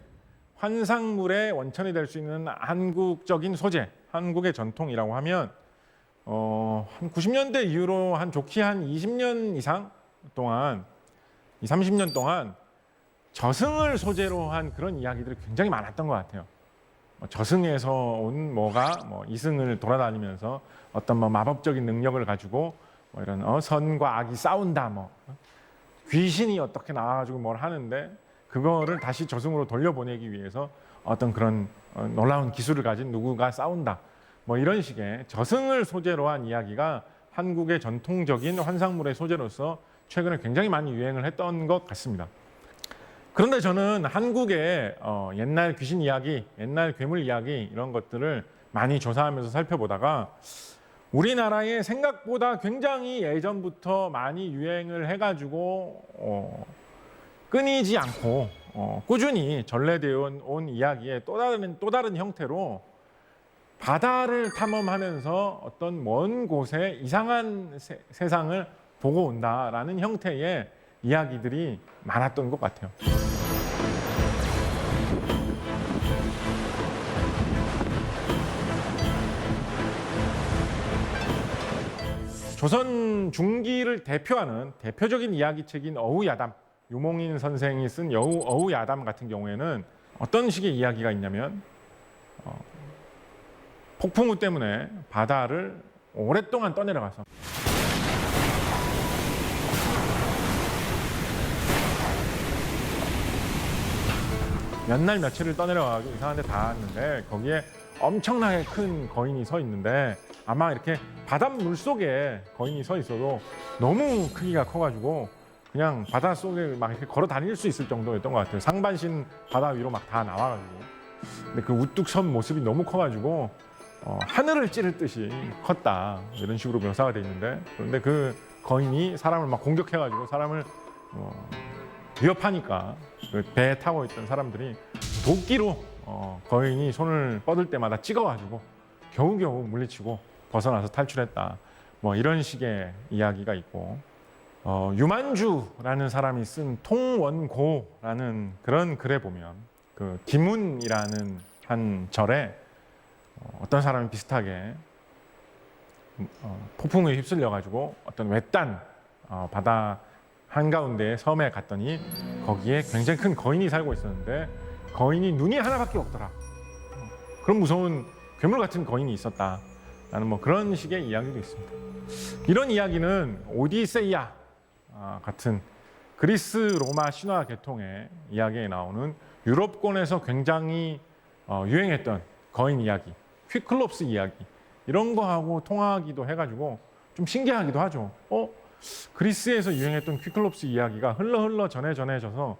환상물의 원천이 될 수 있는 한국적인 소재, 한국의 전통이라고 하면 한 90년대 이후로 좋게 한 20년 이상 동안, 30년 동안 저승을 소재로 한 그런 이야기들이 굉장히 많았던 것 같아요. 저승에서 온 이승을 돌아다니면서 어떤 마법적인 능력을 가지고 뭐 이런 선과 악이 싸운다, 뭐 귀신이 어떻게 나와가지고 뭘 하는데 그거를 다시 저승으로 돌려보내기 위해서 어떤 그런 놀라운 기술을 가진 누구가 싸운다, 뭐 이런 식의 저승을 소재로 한 이야기가 한국의 전통적인 환상물의 소재로서 최근에 굉장히 많이 유행을 했던 것 같습니다. 그런데 저는 한국의 옛날 귀신 이야기, 옛날 괴물 이야기 이런 것들을 많이 조사하면서 살펴보다가 우리나라에 생각보다 굉장히 예전부터 많이 유행을 해가지고 끊이지 않고 꾸준히 전래되어 온 이야기의 또 다른 형태로 바다를 탐험하면서 어떤 먼 곳에 이상한 세상을 보고 온다라는 형태의 이야기들이 많았던 것 같아요. 조선 중기를 대표하는 대표적인 이야기책인 어우야담, 유몽인 선생이 쓴 어우야담 같은 경우에는 어떤 식의 이야기가 있냐면 폭풍우 때문에 바다를 오랫동안 떠내려가서 몇 날 며칠을 떠내려가지고 이상한 데 닿았는데 거기에 엄청나게 큰 거인이 서 있는데 아마 이렇게 바닷물 속에 거인이 서 있어도 너무 크기가 커가지고 그냥 바닷속에 막 이렇게 걸어 다닐 수 있을 정도였던 것 같아요. 상반신 바다 위로 막 다 나와가지고. 근데 그 우뚝 선 모습이 너무 커가지고 하늘을 찌를 듯이 컸다, 이런 식으로 묘사가 돼 있는데, 그런데 그 거인이 사람을 막 공격해가지고 사람을 위협하니까 그 배에 타고 있던 사람들이 도끼로 거인이 손을 뻗을 때마다 찍어가지고 겨우겨우 물리치고 벗어나서 탈출했다, 뭐 이런 식의 이야기가 있고, 유만주라는 사람이 쓴 통원고라는 그런 글에 보면 그 기문이라는 한 절에 어떤 사람이 비슷하게 폭풍에 휩쓸려 가지고 어떤 외딴 바다 한가운데의 섬에 갔더니 거기에 굉장히 큰 거인이 살고 있었는데 거인이 눈이 하나밖에 없더라. 그런 무서운 괴물 같은 거인이 있었다라는 뭐 그런 식의 이야기도 있습니다. 이런 이야기는 오디세이아 같은 그리스 로마 신화 계통의 이야기에 나오는 유럽권에서 굉장히 유행했던 거인 이야기, 퀴클롭스 이야기 이런 거하고 통하기도 해가지고 좀 신기하기도 하죠. 그리스에서 유행했던 퀴클롭스 이야기가 흘러 전해져서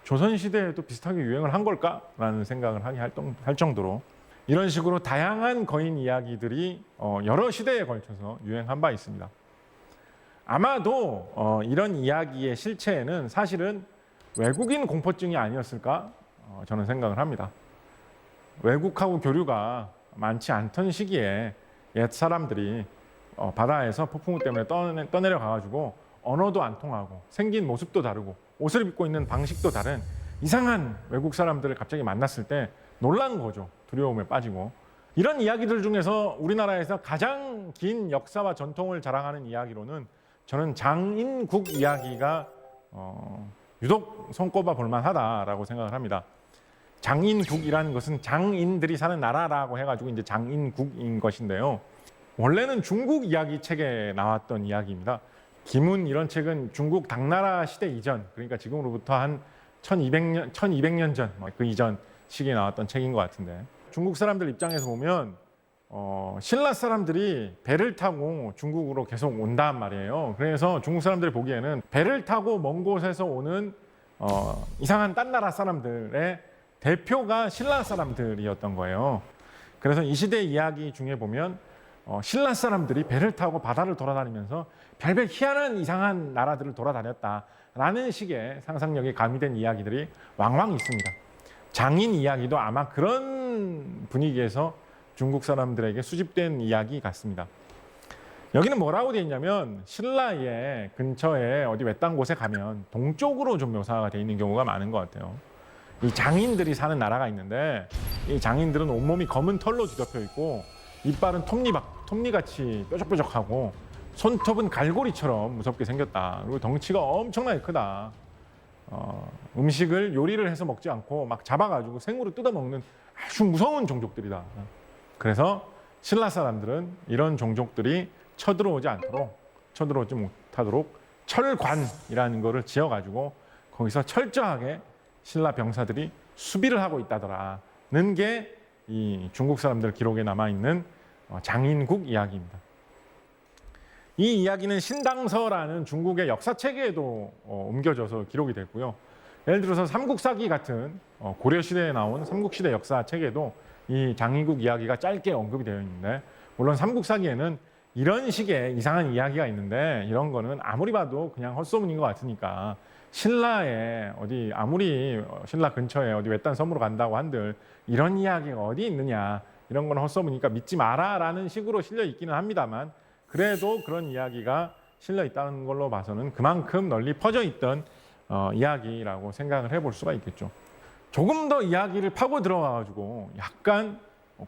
조선시대에도 비슷하게 유행을 한 걸까라는 생각을 하게 할 정도로 이런 식으로 다양한 거인 이야기들이 여러 시대에 걸쳐서 유행한 바 있습니다. 아마도 이런 이야기의 실체에는 사실은 외국인 공포증이 아니었을까 저는 생각을 합니다. 외국하고 교류가 많지 않던 시기에 옛 사람들이 바다에서 폭풍우 때문에 떠내려 가가지고 언어도 안 통하고 생긴 모습도 다르고 옷을 입고 있는 방식도 다른 이상한 외국 사람들을 갑자기 만났을 때 놀란 거죠. 두려움에 빠지고. 이런 이야기들 중에서 우리나라에서 가장 긴 역사와 전통을 자랑하는 이야기로는 저는 장인국 이야기가 유독 손꼽아 볼 만하다라고 생각을 합니다. 장인국이라는 것은 장인들이 사는 나라라고 해가지고 이제 장인국인 것인데요. 원래는 중국 이야기 책에 나왔던 이야기입니다. 기문 이런 책은 중국 당나라 시대 이전, 그러니까 지금으로부터 한 1200년 전, 그 이전 시기에 나왔던 책인 것 같은데, 중국 사람들 입장에서 보면 신라 사람들이 배를 타고 중국으로 계속 온단 말이에요. 그래서 중국 사람들이 보기에는 배를 타고 먼 곳에서 오는 이상한 딴 나라 사람들의 대표가 신라 사람들이었던 거예요. 그래서 이 시대 이야기 중에 보면 신라 사람들이 배를 타고 바다를 돌아다니면서 별별 희한한 이상한 나라들을 돌아다녔다라는 식의 상상력이 가미된 이야기들이 왕왕 있습니다. 장인 이야기도 아마 그런 분위기에서 중국 사람들에게 수집된 이야기 같습니다. 여기는 뭐라고 되어 있냐면 신라의 근처에 어디 외딴 곳에 가면 동쪽으로 좀 묘사가 되어 있는 경우가 많은 것 같아요. 이 장인들이 사는 나라가 있는데 이 장인들은 온몸이 검은 털로 뒤덮여 있고 이빨은 톱니같이 뾰족뾰족하고 손톱은 갈고리처럼 무섭게 생겼다. 그리고 덩치가 엄청나게 크다. 음식을 요리를 해서 먹지 않고 막 잡아가지고 생으로 뜯어먹는 아주 무서운 종족들이다. 그래서 신라 사람들은 이런 종족들이 쳐들어오지 않도록 쳐들어오지 못하도록 철관이라는 거를 지어가지고 거기서 철저하게 신라 병사들이 수비를 하고 있다더라는 게 이 중국 사람들 기록에 남아있는 장인국 이야기입니다. 이 이야기는 신당서라는 중국의 역사책에도 옮겨져서 기록이 됐고요. 예를 들어서 삼국사기 같은 고려시대에 나온 삼국시대 역사책에도 이 장인국 이야기가 짧게 언급이 되어 있는데, 물론 삼국사기에는 이런 식의 이상한 이야기가 있는데 이런 거는 아무리 봐도 그냥 헛소문인 것 같으니까 신라에 어디 아무리 신라 근처에 어디 외딴 섬으로 간다고 한들 이런 이야기가 어디 있느냐, 이런 건 헛소문이니까 믿지 마라라는 식으로 실려 있기는 합니다만, 그래도 그런 이야기가 실려 있다는 걸로 봐서는 그만큼 널리 퍼져 있던 이야기라고 생각을 해볼 수가 있겠죠. 조금 더 이야기를 파고 들어가가지고 약간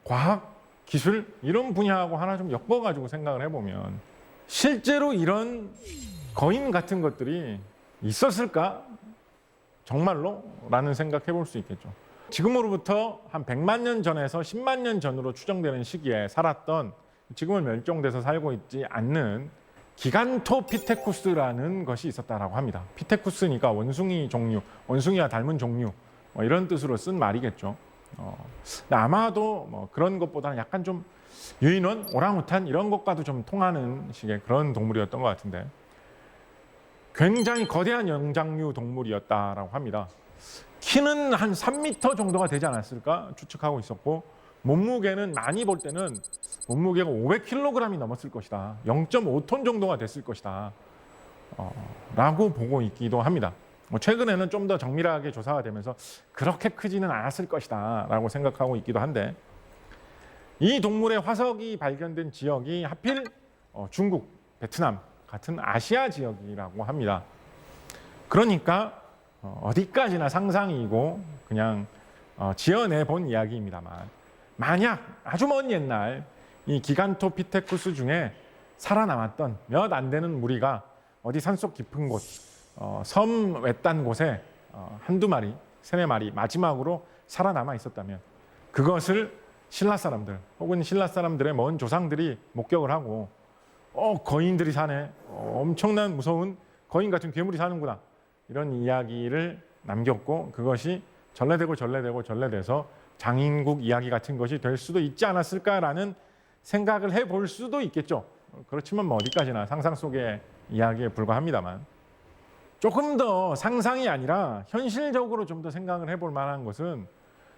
과학, 기술 이런 분야하고 하나 좀 엮어가지고 생각을 해보면 실제로 이런 거인 같은 것들이 있었을까? 정말로? 라는 생각 해볼 수 있겠죠. 지금으로부터 한 100만 년 전에서 10만 년 전으로 추정되는 시기에 살았던, 지금은 멸종돼서 살고 있지 않는 기간토피테쿠스라는 것이 있었다라고 합니다. 피테쿠스니까 원숭이 종류, 원숭이와 닮은 종류 이런 뜻으로 쓴 말이겠죠. 아마도 그런 것보다는 약간 좀 유인원, 오랑우탄 이런 것과도 좀 통하는 식의 그런 동물이었던 것 같은데, 굉장히 거대한 영장류 동물이었다라고 합니다. 키는 한 3m 정도가 되지 않았을까 추측하고 있었고, 몸무게는 많이 볼 때는 몸무게가 500kg이 넘었을 것이다, 0.5톤 정도가 됐을 것이다 라고 보고 있기도 합니다. 최근에는 좀 더 정밀하게 조사가 되면서 그렇게 크지는 않았을 것이다 라고 생각하고 있기도 한데, 이 동물의 화석이 발견된 지역이 하필 중국, 베트남 같은 아시아 지역이라고 합니다. 그러니까 어디까지나 상상이고 그냥 지어내 본 이야기입니다만, 만약 아주 먼 옛날 이 기간토피테쿠스 중에 살아남았던 몇 안 되는 무리가 어디 산속 깊은 곳, 섬 외딴 곳에 한두 마리, 세네 마리 마지막으로 살아남아 있었다면, 그것을 신라 사람들 혹은 신라 사람들의 먼 조상들이 목격을 하고 거인들이 사네, 엄청난 무서운 거인 같은 괴물이 사는구나, 이런 이야기를 남겼고, 그것이 전래돼서 장인국 이야기 같은 것이 될 수도 있지 않았을까라는 생각을 해볼 수도 있겠죠. 그렇지만 어디까지나 상상 속의 이야기에 불과합니다만, 조금 더 상상이 아니라 현실적으로 좀 더 생각을 해볼 만한 것은,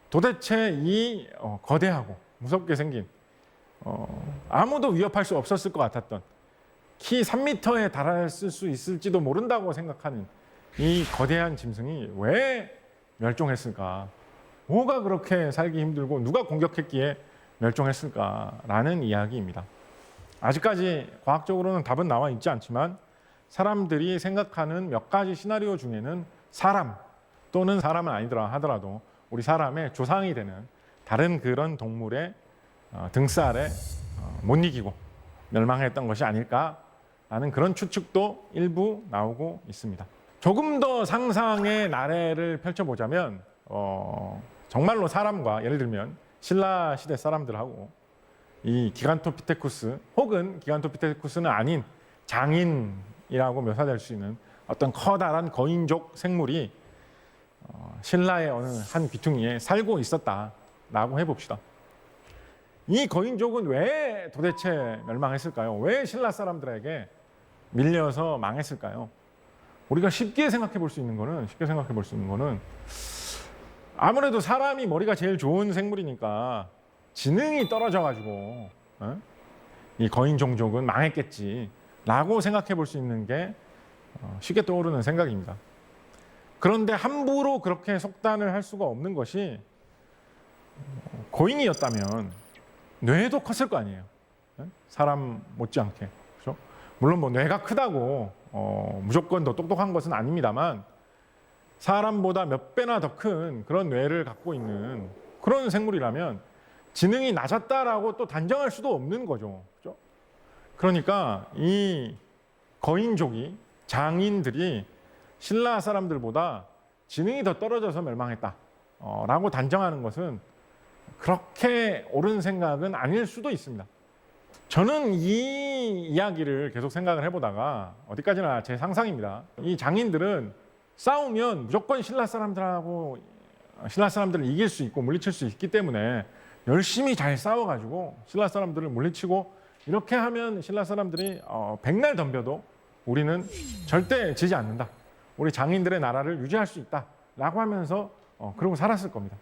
도대체 이 거대하고 무섭게 생긴 아무도 위협할 수 없었을 것 같았던, 키 3m에 달했을 수 있을지도 모른다고 생각하는 이 거대한 짐승이 왜 멸종했을까? 뭐가 그렇게 살기 힘들고 누가 공격했기에 멸종했을까라는 이야기입니다. 아직까지 과학적으로는 답은 나와 있지 않지만, 사람들이 생각하는 몇 가지 시나리오 중에는 사람 또는 사람은 아니더라 하더라도 우리 사람의 조상이 되는 다른 그런 동물의 등살에 못 이기고 멸망했던 것이 아닐까라는 그런 추측도 일부 나오고 있습니다. 조금 더 상상의 나래를 펼쳐보자면 정말로 사람과, 예를 들면 신라 시대 사람들하고 이 기간토피테쿠스 혹은 기간토피테쿠스는 아닌 장인이라고 묘사될 수 있는 어떤 커다란 거인족 생물이 신라의 어느 한 귀퉁이에 살고 있었다라고 해봅시다. 이 거인족은 왜 도대체 멸망했을까요? 왜 신라 사람들에게 밀려서 망했을까요? 우리가 쉽게 생각해 볼 수 있는 거는 아무래도 사람이 머리가 제일 좋은 생물이니까 지능이 떨어져가지고 이 거인 종족은 망했겠지라고 생각해 볼 수 있는 게 쉽게 떠오르는 생각입니다. 그런데 함부로 그렇게 속단을 할 수가 없는 것이, 거인이었다면 뇌도 컸을 거 아니에요. 사람 못지않게. 그렇죠? 물론 뇌가 크다고 무조건 더 똑똑한 것은 아닙니다만, 사람보다 몇 배나 더 큰 그런 뇌를 갖고 있는 그런 생물이라면 지능이 낮았다라고 또 단정할 수도 없는 거죠. 그렇죠? 그러니까 이 거인족이, 장인들이 신라 사람들보다 지능이 더 떨어져서 멸망했다라고 단정하는 것은 그렇게 옳은 생각은 아닐 수도 있습니다. 저는 이 이야기를 계속 생각을 해보다가 어디까지나 제 상상입니다. 이 장인들은 싸우면 무조건 신라 사람들을 이길 수 있고 물리칠 수 있기 때문에 열심히 잘 싸워가지고 신라 사람들을 물리치고 이렇게 하면 신라 사람들이 백날 덤벼도 우리는 절대 지지 않는다. 우리 장인들의 나라를 유지할 수 있다라고 하면서 그러고 살았을 겁니다.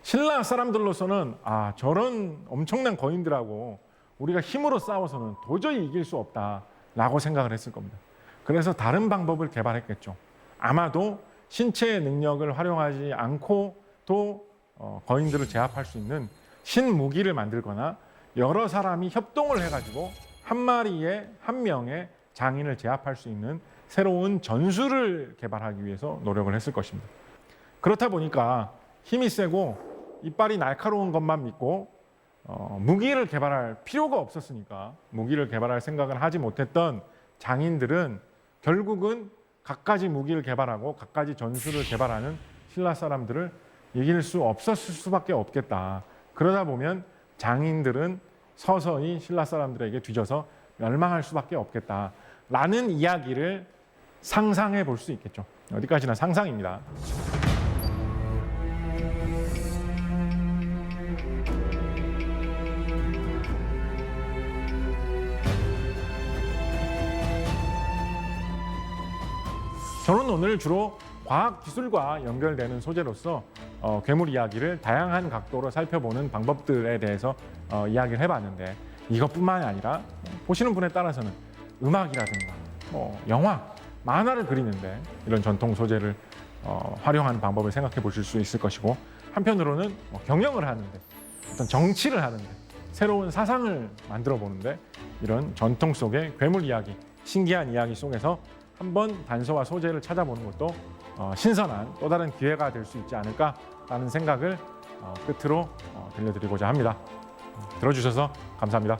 신라 사람들로서는 저런 엄청난 거인들하고 우리가 힘으로 싸워서는 도저히 이길 수 없다라고 생각을 했을 겁니다. 그래서 다른 방법을 개발했겠죠. 아마도 신체의 능력을 활용하지 않고도 거인들을 제압할 수 있는 신무기를 만들거나 여러 사람이 협동을 해가지고 한 마리에 한 명의 장인을 제압할 수 있는 새로운 전술을 개발하기 위해서 노력을 했을 것입니다. 그렇다 보니까 힘이 세고 이빨이 날카로운 것만 믿고 무기를 개발할 필요가 없었으니까 무기를 개발할 생각을 하지 못했던 장인들은 결국은 갖가지 무기를 개발하고 갖가지 전술을 개발하는 신라 사람들을 이길 수 없었을 수밖에 없겠다. 그러다 보면 장인들은 서서히 신라 사람들에게 뒤져서 멸망할 수밖에 없겠다라는 이야기를 상상해 볼 수 있겠죠. 어디까지나 상상입니다. 저는 오늘 주로 과학 기술과 연결되는 소재로서 괴물 이야기를 다양한 각도로 살펴보는 방법들에 대해서 이야기를 해봤는데 이것뿐만이 아니라 보시는 분에 따라서는 음악이라든가 영화, 만화를 그리는데 이런 전통 소재를 활용하는 방법을 생각해 보실 수 있을 것이고 한편으로는 경영을 하는데 어떤 정치를 하는데 새로운 사상을 만들어 보는데 이런 전통 속의 괴물 이야기, 신기한 이야기 속에서 한번 단서와 소재를 찾아보는 것도 신선한 또 다른 기회가 될 수 있지 않을까라는 생각을 끝으로 들려드리고자 합니다. 들어주셔서 감사합니다.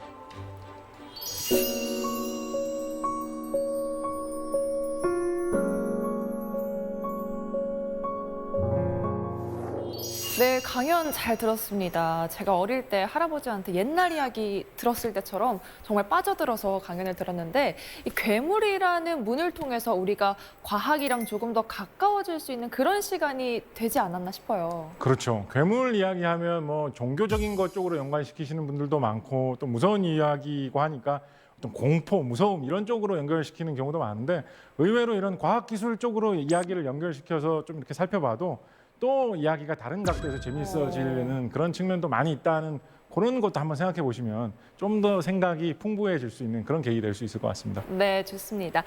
네, 강연 잘 들었습니다. 제가 어릴 때 할아버지한테 옛날 이야기 들었을 때처럼 정말 빠져들어서 강연을 들었는데 이 괴물이라는 문을 통해서 우리가 과학이랑 조금 더 가까워질 수 있는 그런 시간이 되지 않았나 싶어요. 그렇죠. 괴물 이야기하면 뭐 종교적인 것 쪽으로 연관시키시는 분들도 많고 또 무서운 이야기고 하니까 어떤 공포, 무서움 이런 쪽으로 연결시키는 경우도 많은데 의외로 이런 과학기술 쪽으로 이야기를 연결시켜서 좀 이렇게 살펴봐도 또 이야기가 다른 각도에서 재밌어지는 그런 측면도 많이 있다는 그런 것도 한번 생각해 보시면 좀 더 생각이 풍부해질 수 있는 그런 계기 될 수 있을 것 같습니다. 네, 좋습니다.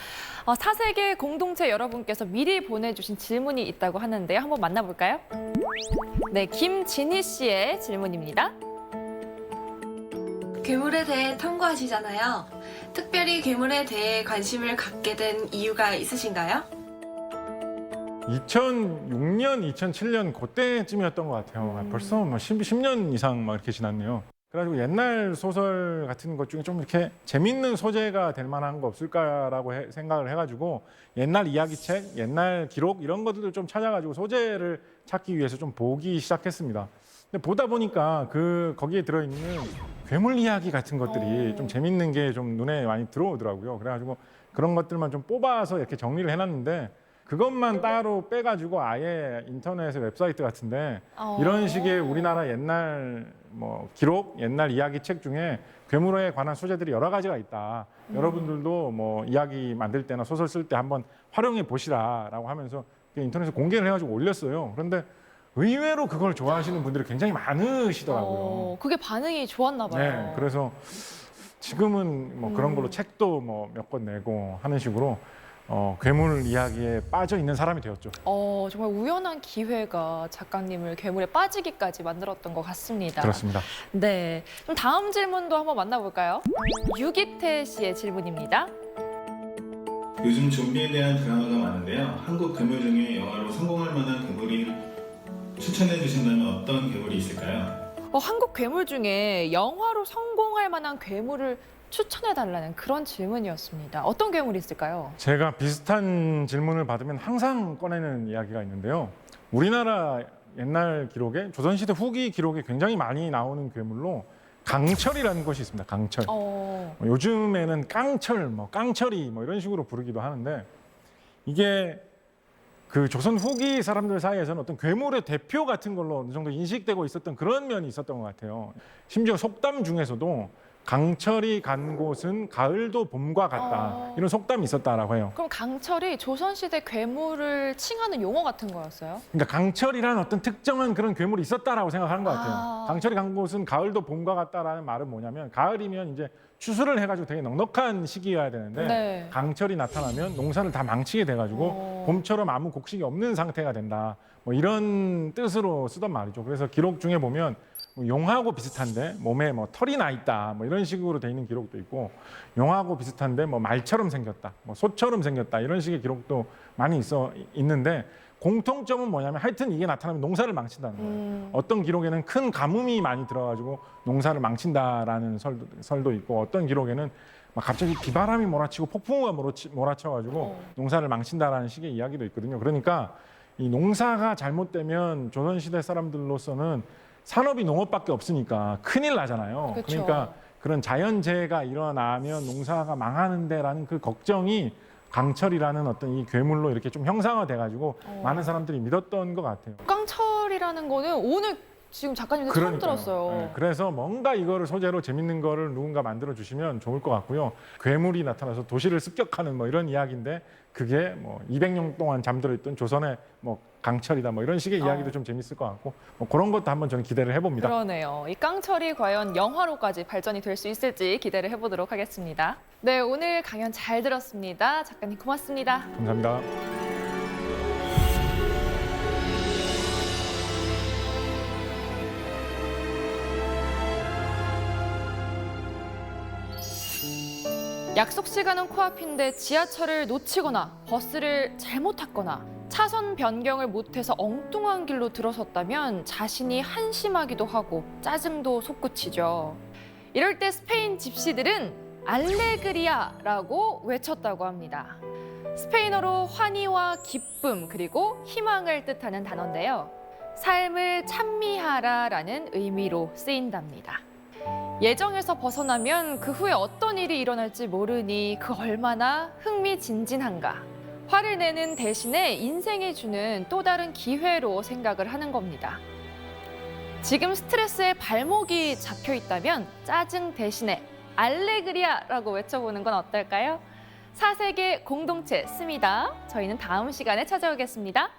사세계 공동체 여러분께서 미리 보내주신 질문이 있다고 하는데요. 한번 만나볼까요? 네, 김진희 씨의 질문입니다. 괴물에 대해 탐구하시잖아요. 특별히 괴물에 대해 관심을 갖게 된 이유가 있으신가요? 2006년, 2007년 그때쯤이었던 것 같아요. 벌써 뭐 10년 이상 막 이렇게 지났네요. 그래가지고 옛날 소설 같은 것 중에 좀 이렇게 재밌는 소재가 될 만한 거 없을까라고 생각을 해가지고 옛날 이야기책, 옛날 기록 이런 것들을 좀 찾아가지고 소재를 찾기 위해서 좀 보기 시작했습니다. 근데 보다 보니까 거기에 들어있는 괴물 이야기 같은 것들이 좀 재밌는 게 좀 눈에 많이 들어오더라고요. 그래가지고 그런 것들만 좀 뽑아서 이렇게 정리를 해놨는데 그것만 따로 빼가지고 아예 인터넷의 웹사이트 같은데 이런 식의 우리나라 옛날 뭐 기록, 옛날 이야기 책 중에 괴물에 관한 소재들이 여러 가지가 있다. 여러분들도 뭐 이야기 만들 때나 소설 쓸 때 한번 활용해 보시라라고 하면서 인터넷에 공개를 해가지고 올렸어요. 그런데 의외로 그걸 좋아하시는 분들이 굉장히 많으시더라고요. 그게 반응이 좋았나 봐요. 네, 그래서 지금은 뭐 그런 걸로 책도 뭐 몇 권 내고 하는 식으로 괴물 이야기에 빠져 있는 사람이 되었죠. 정말 우연한 기회가 작가님을 괴물에 빠지기까지 만들었던 것 같습니다. 그렇습니다. 네, 그럼 다음 질문도 한번 만나볼까요? 유기태 씨의 질문입니다. 요즘 좀비에 대한 드라마가 많은데요. 한국 괴물 중에 영화로 성공할 만한 괴물이 추천해 주신다면 어떤 괴물이 있을까요? 한국 괴물 중에 영화로 성공할 만한 괴물을 추천해달라는 그런 질문이었습니다. 어떤 괴물이 있을까요? 제가 비슷한 질문을 받으면 항상 꺼내는 이야기가 있는데요. 우리나라 옛날 기록에 조선시대 후기 기록에 굉장히 많이 나오는 괴물로 강철이라는 곳이 있습니다. 강철. 요즘에는 깡철, 깡철이 이런 식으로 부르기도 하는데 이게 그 조선 후기 사람들 사이에서는 어떤 괴물의 대표 같은 걸로 어느 정도 인식되고 있었던 그런 면이 있었던 것 같아요. 심지어 속담 중에서도 강철이 간 곳은 가을도 봄과 같다. 이런 속담이 있었다라고 해요. 그럼 강철이 조선시대 괴물을 칭하는 용어 같은 거였어요? 그러니까 강철이라는 어떤 특정한 그런 괴물이 있었다라고 생각하는 것 같아요. 아. 강철이 간 곳은 가을도 봄과 같다라는 말은 뭐냐면 가을이면 이제 추수를 해가지고 되게 넉넉한 시기여야 되는데 네. 강철이 나타나면 농사를 다 망치게 돼가지고 봄처럼 아무 곡식이 없는 상태가 된다. 이런 뜻으로 쓰던 말이죠. 그래서 기록 중에 보면 용하고 비슷한데 몸에 털이 나 있다. 이런 식으로 돼 있는 기록도 있고 용하고 비슷한데 말처럼 생겼다. 소처럼 생겼다. 이런 식의 기록도 많이 있는데 공통점은 뭐냐면 하여튼 이게 나타나면 농사를 망친다는 거예요. 어떤 기록에는 큰 가뭄이 많이 들어가지고 농사를 망친다라는 설도 있고 어떤 기록에는 갑자기 비바람이 몰아치고 폭풍우가 몰아쳐가지고 농사를 망친다라는 식의 이야기도 있거든요. 그러니까 이 농사가 잘못되면 조선시대 사람들로서는 산업이 농업밖에 없으니까 큰일 나잖아요. 그쵸. 그러니까 그런 자연재해가 일어나면 농사가 망하는데라는 그 걱정이 강철이라는 어떤 이 괴물로 이렇게 좀 형상화돼가지고 많은 사람들이 믿었던 것 같아요. 깡철이라는 거는 오늘 지금 작가님도 처음 들었어요. 네, 그래서 뭔가 이거를 소재로 재밌는 거를 누군가 만들어 주시면 좋을 것 같고요. 괴물이 나타나서 도시를 습격하는 이런 이야기인데 그게 200년 동안 잠들어 있던 조선의 강철이다 이런 식의 이야기도 좀 재밌을 것 같고 그런 것도 한번 저는 기대를 해봅니다. 그러네요. 이 깡철이 과연 영화로까지 발전이 될 수 있을지 기대를 해보도록 하겠습니다. 네, 오늘 강연 잘 들었습니다. 작가님 고맙습니다. 감사합니다. 약속 시간은 코앞인데 지하철을 놓치거나 버스를 잘못 탔거나 차선 변경을 못해서 엉뚱한 길로 들어섰다면 자신이 한심하기도 하고 짜증도 솟구치죠. 이럴 때 스페인 집시들은 알레그리아라고 외쳤다고 합니다. 스페인어로 환희와 기쁨 그리고 희망을 뜻하는 단어인데요. 삶을 찬미하라라는 의미로 쓰인답니다. 예정에서 벗어나면 그 후에 어떤 일이 일어날지 모르니 그 얼마나 흥미진진한가. 화를 내는 대신에 인생이 주는 또 다른 기회로 생각을 하는 겁니다. 지금 스트레스에 발목이 잡혀 있다면 짜증 대신에 알레그리아라고 외쳐보는 건 어떨까요? 사색의 공동체 씁니다. 저희는 다음 시간에 찾아오겠습니다.